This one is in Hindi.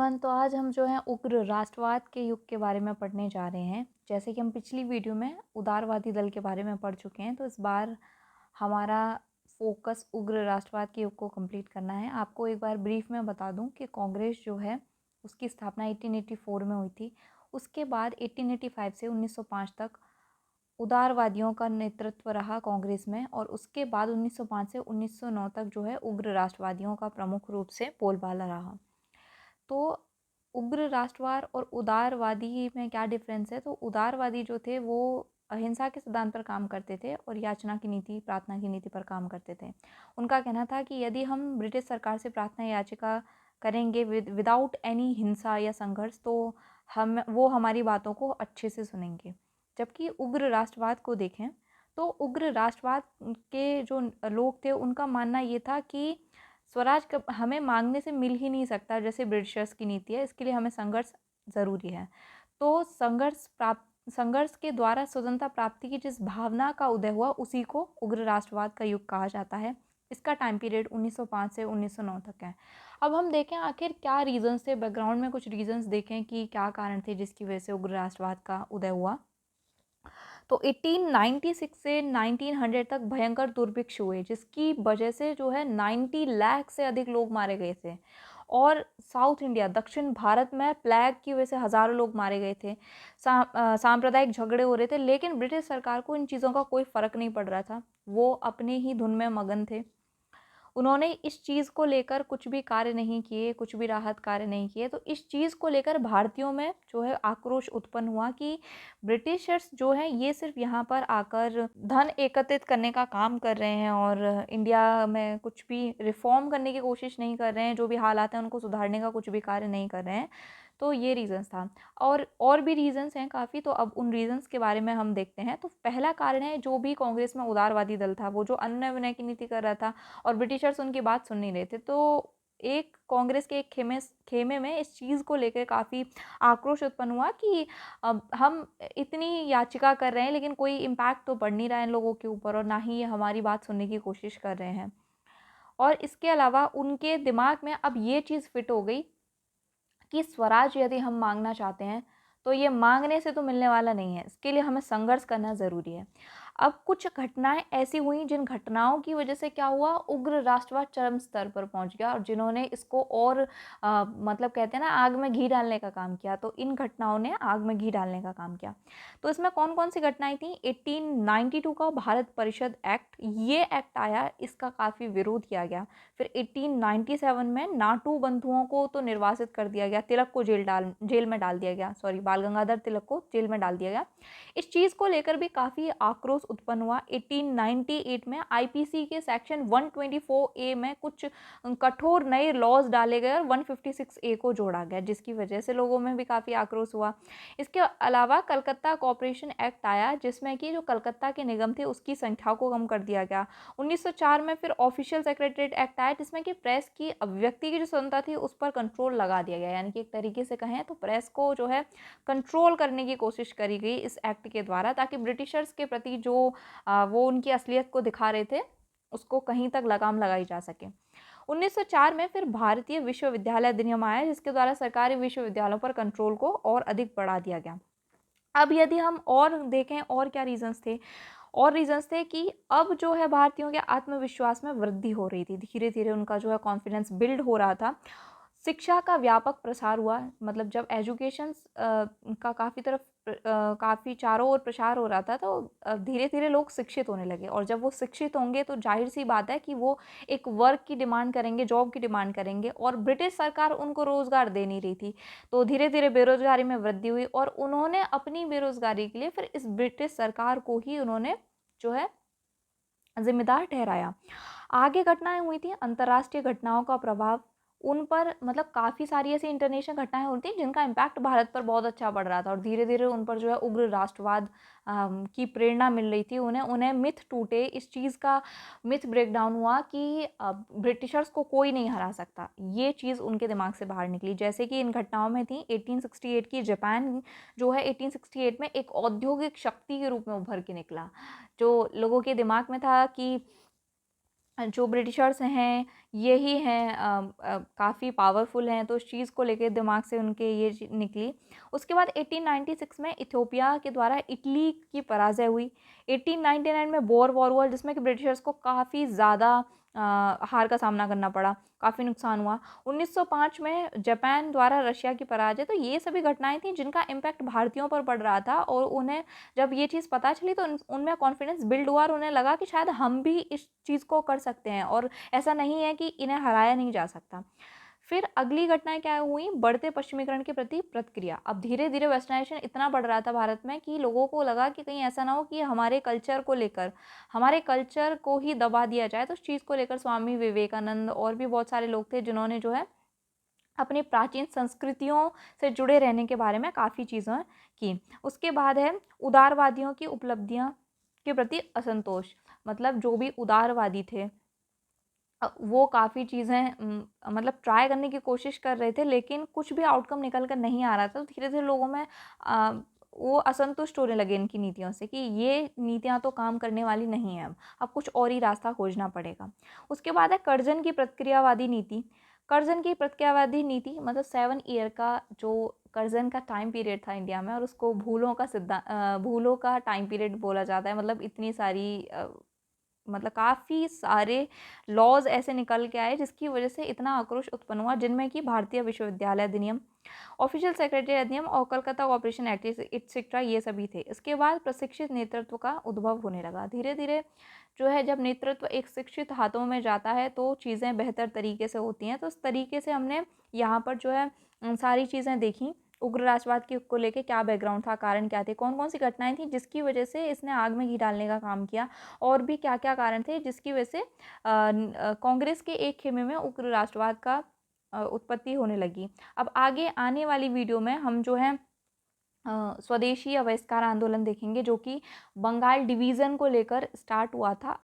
एवरीवन, तो आज हम जो है उग्र राष्ट्रवाद के युग के बारे में पढ़ने जा रहे हैं। जैसे कि हम पिछली वीडियो में उदारवादी दल के बारे में पढ़ चुके हैं, तो इस बार हमारा फोकस उग्र राष्ट्रवाद के युग को कंप्लीट करना है। आपको एक बार ब्रीफ में बता दूं कि कांग्रेस जो है उसकी स्थापना 1884 में हुई थी। उसके बाद 1885 से 1905 तक उदारवादियों का नेतृत्व रहा कांग्रेस में, और उसके बाद 1905 से 1909 तक जो है उग्र राष्ट्रवादियों का प्रमुख रूप से बोलबाला रहा। तो उग्र राष्ट्रवाद और उदारवादी में क्या डिफरेंस है? तो उदारवादी जो थे वो अहिंसा के सिद्धांत पर काम करते थे और याचना की नीति, प्रार्थना की नीति पर काम करते थे। उनका कहना था कि यदि हम ब्रिटिश सरकार से प्रार्थना याचिका करेंगे विदाउट एनी हिंसा या संघर्ष, तो हम वो हमारी बातों को अच्छे से सुनेंगे। जबकि उग्र राष्ट्रवाद को देखें तो उग्र राष्ट्रवाद के जो लोग थे उनका मानना ये था कि स्वराज कब हमें मांगने से मिल ही नहीं सकता, जैसे ब्रिटिशर्स की नीति है, इसके लिए हमें संघर्ष ज़रूरी है। तो संघर्ष के द्वारा स्वतंत्रता प्राप्ति की जिस भावना का उदय हुआ उसी को उग्र राष्ट्रवाद का युग कहा जाता है। इसका टाइम पीरियड 1905 से 1909 तक है। अब हम देखें आखिर क्या रीजंस थे, बैकग्राउंड में कुछ रीजंस देखें कि क्या कारण थे जिसकी वजह से उग्र राष्ट्रवाद का उदय हुआ। तो 1896 से 1900 तक भयंकर दुर्भिक्ष हुए, जिसकी वजह से जो है 90 लाख से अधिक लोग मारे गए थे। और साउथ इंडिया, दक्षिण भारत में प्लेग की वजह से हज़ारों लोग मारे गए थे। सांप्रदायिक झगड़े हो रहे थे, लेकिन ब्रिटिश सरकार को इन चीज़ों का कोई फ़र्क नहीं पड़ रहा था। वो अपने ही धुन में मगन थे। उन्होंने इस चीज़ को लेकर कुछ भी कार्य नहीं किए, कुछ भी राहत कार्य नहीं किए। तो इस चीज़ को लेकर भारतीयों में जो है आक्रोश उत्पन्न हुआ कि ब्रिटिशर्स जो हैं ये सिर्फ यहाँ पर आकर धन एकत्रित करने का काम कर रहे हैं और इंडिया में कुछ भी रिफॉर्म करने की कोशिश नहीं कर रहे हैं, जो भी हालात हैं उनको सुधारने का कुछ भी कार्य नहीं कर रहे हैं। तो ये रीज़न्स था, और भी रीज़न्स हैं काफ़ी। तो अब उन रीज़न्स के बारे में हम देखते हैं। तो पहला कारण है, जो भी कांग्रेस में उदारवादी दल था वो जो अन्य विनय की नीति कर रहा था और ब्रिटिशर्स उनकी बात सुन नहीं रहे थे। तो एक कांग्रेस के एक खेमे में इस चीज़ को लेकर काफ़ी आक्रोश उत्पन्न हुआ कि अब हम इतनी याचिका कर रहे हैं लेकिन कोई इम्पैक्ट तो पड़ नहीं रहा है इन लोगों के ऊपर, और ना ही ये हमारी बात सुनने की कोशिश कर रहे हैं। और इसके अलावा उनके दिमाग में अब ये चीज़ फिट हो गई कि स्वराज यदि हम मांगना चाहते हैं तो ये मांगने से तो मिलने वाला नहीं है, इसके लिए हमें संघर्ष करना ज़रूरी है। अब कुछ घटनाएं ऐसी हुई जिन घटनाओं की वजह से क्या हुआ, उग्र राष्ट्रवाद चरम स्तर पर पहुंच गया और जिन्होंने इसको और मतलब कहते हैं ना, आग में घी डालने का काम किया। तो इन घटनाओं ने आग में घी डालने का काम किया। तो इसमें कौन कौन सी घटनाएं थी? 1892 का भारत परिषद एक्ट, ये एक्ट आया, इसका काफ़ी विरोध किया गया। फिर 1897 में नाटू बंधुओं को तो निर्वासित कर दिया गया, तिलक को जेल में डाल दिया गया, सॉरी, बाल गंगाधर तिलक को जेल में डाल दिया गया। इस चीज़ को लेकर भी काफ़ी आक्रोश उत्पन्न हुआ। 1898 में आईपीसी के सेक्शन 124 ए में कुछ कठोर नए लॉज डाले गए और 156 ए को जोड़ा गया, जिसकी वजह से लोगों में भी काफ़ी आक्रोश हुआ। इसके अलावा कलकत्ता कॉरपोरेशन एक्ट आया, जिसमें कि जो कलकत्ता के निगम थे उसकी संख्या को कम कर दिया गया। 1904 में फिर ऑफिशियल सेक्रेटरीट एक्ट आया, जिसमें कि प्रेस की अभिव्यक्ति की जो स्वतंत्रता थी उस पर कंट्रोल लगा दिया गया। यानी कि एक तरीके से कहें तो प्रेस को जो है कंट्रोल करने की कोशिश करी गई इस एक्ट के द्वारा, ताकि ब्रिटिशर्स के प्रति जो वो उनकी असलियत को दिखा रहे थे उसको कहीं तक लगाम लगाई जा सके। 1904 में फिर भारतीय विश्वविद्यालय अधिनियम आया, जिसके द्वारा सरकारी विश्वविद्यालयों पर कंट्रोल को और अधिक बढ़ा दिया गया। अब यदि हम और देखें और क्या रीजंस थे, और रीजंस थे कि अब जो है भारतीयों के आत्मविश्वास में वृद्धि हो रही थी, धीरे धीरे उनका जो है कॉन्फिडेंस बिल्ड हो रहा था। शिक्षा का व्यापक प्रसार हुआ, मतलब जब एजुकेशन का काफ़ी चारों ओर प्रसार हो रहा था, तो धीरे धीरे लोग शिक्षित होने लगे। और जब वो शिक्षित होंगे तो जाहिर सी बात है कि वो एक वर्क की डिमांड करेंगे, जॉब की डिमांड करेंगे, और ब्रिटिश सरकार उनको रोज़गार दे नहीं रही थी। तो धीरे धीरे बेरोजगारी में वृद्धि हुई और उन्होंने अपनी बेरोजगारी के लिए फिर इस ब्रिटिश सरकार को ही उन्होंने जो है जिम्मेदार ठहराया। आगे घटनाएं हुई थी, अंतर्राष्ट्रीय घटनाओं का प्रभाव उन पर, मतलब काफ़ी सारी ऐसी इंटरनेशनल घटनाएं होती थी जिनका इम्पैक्ट भारत पर बहुत अच्छा पड़ रहा था, और धीरे धीरे उन पर जो है उग्र राष्ट्रवाद की प्रेरणा मिल रही थी। उन्हें उन्हें मिथ टूटे, इस चीज़ का मिथ ब्रेक डाउन हुआ कि ब्रिटिशर्स को कोई नहीं हरा सकता। ये चीज़ उनके दिमाग से बाहर निकली। जैसे कि इन घटनाओं में थी 1868 की, जापान जो है 1868 में एक औद्योगिक शक्ति के रूप में उभर के निकला। जो लोगों के दिमाग में था कि जो ब्रिटिशर्स हैं यही हैं, काफ़ी पावरफुल हैं, तो उस चीज़ को लेके दिमाग से उनके ये निकली। उसके बाद 1896 में इथियोपिया के द्वारा इटली की पराजय हुई। 1899 में बोर वॉर हुआ जिसमें कि ब्रिटिशर्स को काफ़ी ज़्यादा हार का सामना करना पड़ा, काफ़ी नुकसान हुआ। 1905 में जापान द्वारा रशिया की पराजय। तो ये सभी घटनाएं थी जिनका इम्पैक्ट भारतीयों पर पड़ रहा था, और उन्हें जब ये चीज़ पता चली तो उनमें कॉन्फिडेंस बिल्ड हुआ और उन्हें लगा कि शायद हम भी इस चीज़ को कर सकते हैं और ऐसा नहीं है कि इन्हें हराया नहीं जा सकता। फिर अगली घटनाएं क्या हुई, बढ़ते पश्चिमीकरण के प्रति प्रतिक्रिया। अब धीरे धीरे वेस्टर्नाइजेशन इतना बढ़ रहा था भारत में कि लोगों को लगा कि कहीं ऐसा ना हो कि हमारे कल्चर को लेकर, हमारे कल्चर को ही दबा दिया जाए। तो उस चीज़ को लेकर स्वामी विवेकानंद और भी बहुत सारे लोग थे जिन्होंने जो है अपनी प्राचीन संस्कृतियों से जुड़े रहने के बारे में काफ़ी चीज़ें की। उसके बाद है उदारवादियों की उपलब्धियां के प्रति असंतोष। मतलब जो भी उदारवादी थे वो काफ़ी चीज़ें मतलब ट्राई करने की कोशिश कर रहे थे, लेकिन कुछ भी आउटकम निकल कर नहीं आ रहा था। तो धीरे-धीरे लोगों में वो असंतुष्ट होने लगे इनकी नीतियों से कि ये नीतियाँ तो काम करने वाली नहीं हैं अब कुछ और ही रास्ता खोजना पड़ेगा। उसके बाद है कर्ज़न की प्रतिक्रियावादी नीति। कर्ज़न की प्रतिक्रियावादी नीति मतलब 7 ईयर का जो कर्ज़न का टाइम पीरियड था इंडिया में, और उसको भूलों का टाइम पीरियड बोला जाता है। मतलब इतनी सारी मतलब काफ़ी सारे लॉज़ ऐसे निकल के आए जिसकी वजह से इतना आक्रोश उत्पन्न हुआ, जिनमें कि भारतीय विश्वविद्यालय अधिनियम, ऑफिशियल सेक्रेटरी अधिनियम और कलकत्ता कोऑपरेशन एक्ट एटसेट्रा ये सभी थे। इसके बाद प्रशिक्षित नेतृत्व का उद्भव होने लगा। धीरे धीरे जो है जब नेतृत्व एक शिक्षित हाथों में जाता है तो चीज़ें बेहतर तरीके से होती हैं। तो इस तरीके से हमने यहाँ पर जो है सारी चीज़ें देखी। उग्र राष्ट्रवाद की को लेके क्या बैकग्राउंड था, कारण क्या थे, कौन कौन सी घटनाएं थी जिसकी वजह से इसने आग में घी डालने का काम किया, और भी क्या क्या कारण थे जिसकी वजह से कांग्रेस के एक खेमे में उग्र राष्ट्रवाद का उत्पत्ति होने लगी। अब आगे आने वाली वीडियो में हम जो है स्वदेशी अवस्कार आंदोलन देखेंगे जो कि बंगाल डिवीज़न को लेकर स्टार्ट हुआ था।